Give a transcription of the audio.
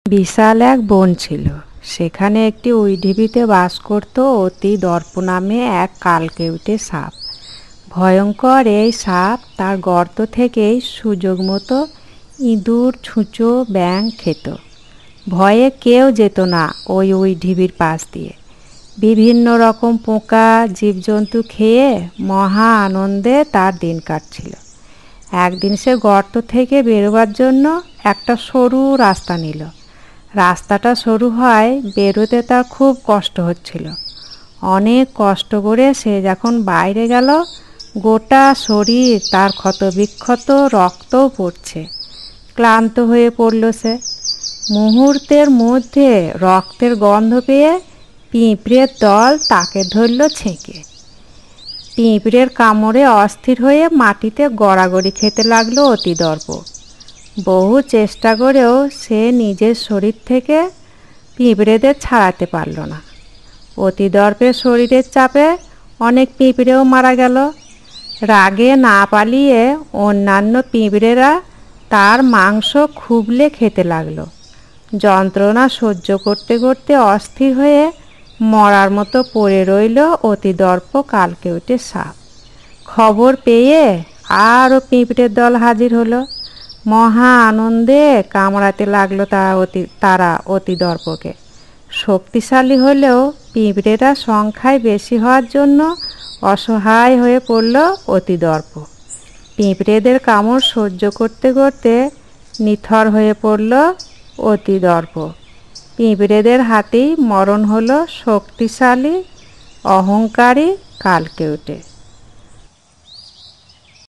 বিশাল এক বন ছিল। সেখানে একটি ওই ঢিবিতে বাস করত অতি দর্প নামে এক কালকেউটে সাপ। ভয়ঙ্কর এই সাপ তার গর্ত থেকেই সুযোগ মতো ইঁদুর, ছুঁচো, ব্যাঙ খেত। ভয়ে কেউ যেত না ওই ঢিবির পাশ দিয়ে। বিভিন্ন রকম পোকা, জীবজন্তু খেয়ে মহা আনন্দে তার দিন কাটছিল। একদিন সে গর্ত থেকে বেরোবার জন্য একটা সরু রাস্তা নিল। রাস্তাটা সরু হয় বেরোতে তার খুব কষ্ট হচ্ছিল। অনেক কষ্ট করে সে যখন বাইরে গেল, গোটা শরীর তার ক্ষতবিক্ষত, রক্তও পড়ছে। ক্লান্ত হয়ে পড়ল সে। মুহূর্তের মধ্যে রক্তের গন্ধ পেয়ে পিঁপড়ের দল তাকে ধরল ছেঁকে। পিঁপড়ের কামড়ে অস্থির হয়ে মাটিতে গড়াগড়ি খেতে লাগলো অতিদর্প। বহু চেষ্টা করেও সে নিজের শরীর থেকে পিঁপড়েদের ছাড়াতে পারল না। অতিদর্পের শরীরের চাপে অনেক পিঁপড়েও মারা গেল। রাগে না পালিয়ে অন্যান্য পিঁপড়েরা তার মাংস খুবলে খেতে লাগলো। যন্ত্রণা সহ্য করতে করতে অস্থির হয়ে মরার মতো পড়ে রইল অতিদর্প কালকেউটে সাপ। খবর পেয়ে আরও পিঁপড়ের দল হাজির হলো। মহা আনন্দে কামড়াতে লাগলো তারা অতিদর্পকে। শক্তিশালী হলেও পিঁপড়েরা সংখ্যায় বেশি হওয়ার জন্য অসহায় হয়ে পড়ল অতিদর্প। পিঁপড়েদের কামড় সহ্য করতে করতে নিথর হয়ে পড়ল অতিদর্প। পিঁপড়েদের হাতেই মরণ হলো শক্তিশালী, অহংকারী কালকেউটে।